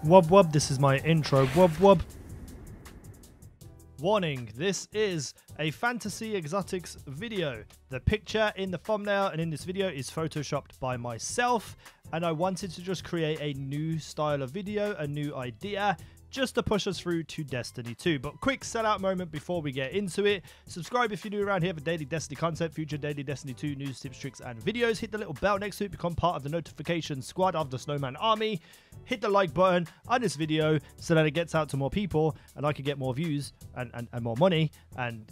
Wub wub, this is my intro. Wub wub. Warning, this is a fantasy exotics video. The picture in the thumbnail and in this video is photoshopped by myself, and I wanted to just create a new style of video, a new idea, just to push us through to Destiny 2. But quick sellout moment before we get into it. Subscribe if you're new around here for daily Destiny content, future daily Destiny 2 news, tips, tricks, and videos. Hit the little bell next to it, become part of the notification squad of the Snowman Army. Hit the like button on this video so that it gets out to more people and I can get more views and more money. And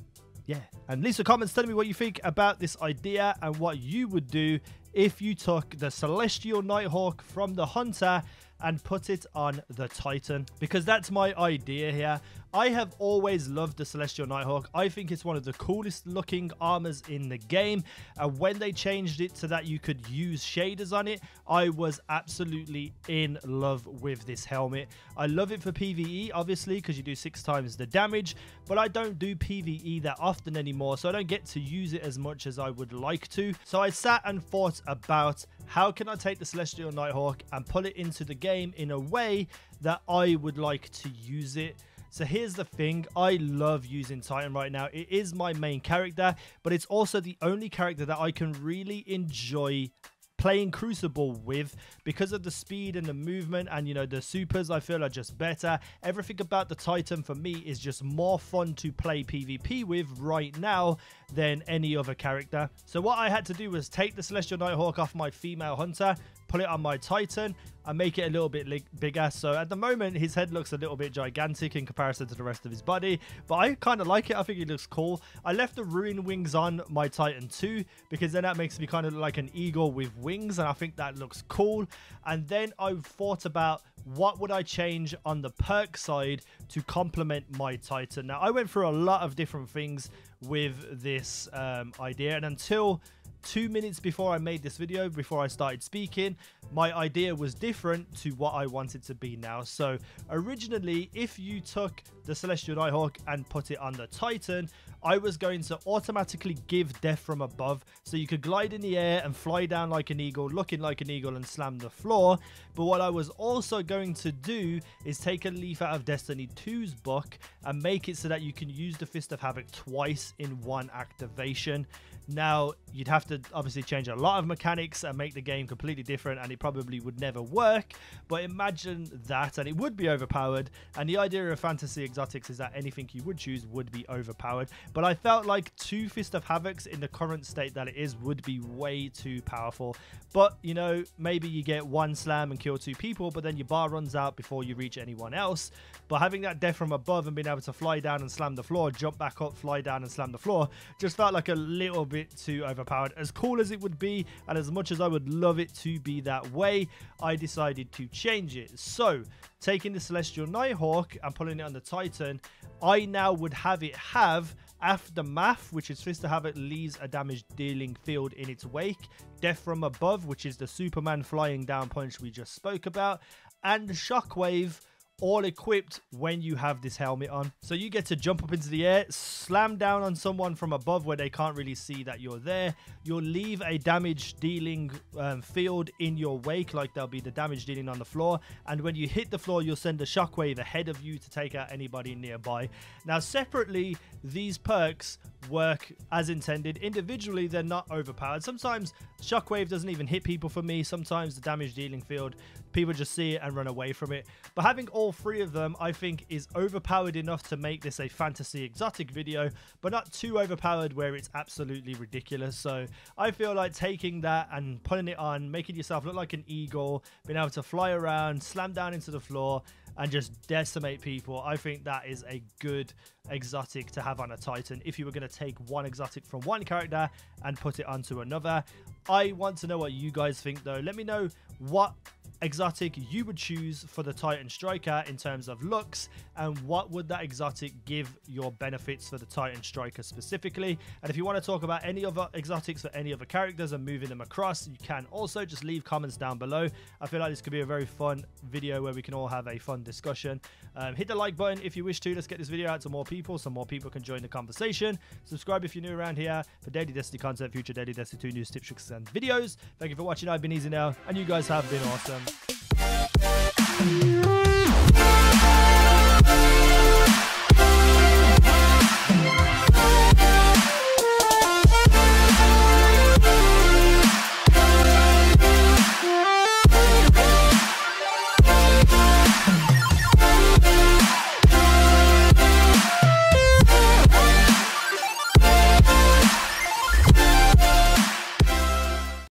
yeah, and leave some comments telling me what you think about this idea and what you would do if you took the Celestial Nighthawk from the Hunter and put it on the Titan, because that's my idea here. I have always loved the Celestial Nighthawk. I think it's one of the coolest looking armors in the game, and when they changed it so that you could use shaders on it, I was absolutely in love with this helmet. I love it for PvE, obviously, because you do 6 times the damage, but I don't do PvE that often anymore, so I don't get to use it as much as I would like to. So I sat and thought about how can I take the Celestial Nighthawk and pull it into the game in a way that I would like to use it. So here's the thing, I love using Titan right now. It is my main character, but it's also the only character that I can really enjoy playing Crucible with because of the speed and the movement, and you know, the supers I feel are just better. Everything about the Titan for me is just more fun to play PvP with right now than any other character. So what I had to do was take the Celestial Nighthawk off my female hunter, put it on my Titan, and make it a little bit bigger. So at the moment his head looks a little bit gigantic in comparison to the rest of his body, but I kind of like it. I think it looks cool. I left the ruin wings on my Titan too, because then that makes me kind of look like an eagle with wings, and I think that looks cool. And then I thought about what would I change on the perk side to complement my Titan. Now I went through a lot of different things with this idea, and until 2 minutes before I made this video, before I started speaking, my idea was different to what I want it to be now. So originally, if you took the Celestial Nighthawk and put it on the Titan, I was going to automatically give death from above, so you could glide in the air and fly down like an eagle, looking like an eagle, and slam the floor. But what I was also going to do is take a leaf out of Destiny 2's book and make it so that you can use the Fist of Havoc twice in one activation. Now, you'd have to obviously change a lot of mechanics and make the game completely different, and it probably would never work, but imagine that, and it would be overpowered. And the idea of fantasy exotics is that anything you would choose would be overpowered, but I felt like 2 Fist of Havocs in the current state that it is would be way too powerful. But, you know, maybe you get 1 slam and kill 2 people, but then your bar runs out before you reach anyone else. But having that death from above and being able to fly down and slam the floor, jump back up, fly down and slam the floor, just felt like a little bit too overpowered. As cool as it would be, and as much as I would love it to be that way, I decided to change it. So taking the Celestial Nighthawk and putting it on the Titan, I now would have it have Aftermath, which is Fist of Havoc leaves a damage dealing field in its wake, Death from Above, which is the Superman flying down punch we just spoke about, and Shockwave, all equipped when you have this helmet on. So you get to jump up into the air, slam down on someone from above where they can't really see that you're there. You'll leave a damage dealing field in your wake, like there'll be the damage dealing on the floor, and when you hit the floor you'll send a shockwave ahead of you to take out anybody nearby. Now separately, these perks work as intended. Individually, they're not overpowered. Sometimes shockwave doesn't even hit people for me. Sometimes the damage dealing field, people just see it and run away from it. But having all 3 of them, I think, is overpowered enough to make this a fantasy exotic video, but not too overpowered where it's absolutely ridiculous. So I feel like taking that and putting it on, making yourself look like an eagle, being able to fly around, slam down into the floor, and just decimate people, I think that is a good exotic to have on a Titan if you were going to take one exotic from one character and put it onto another. I want to know what you guys think though. Let me know what exotic you would choose for the Titan Striker in terms of looks, and what would that exotic give your benefits for the Titan Striker specifically. And if you want to talk about any other exotics for any other characters and moving them across, you can also just leave comments down below. I feel like this could be a very fun video where we can all have a fun discussion. Hit the like button if you wish to. Let's get this video out to more people so more people can join the conversation. Subscribe if you're new around here for daily Destiny content, future daily Destiny 2 news, tips, tricks, and videos. Thank you for watching. I've been Easy now, and you guys have been awesome.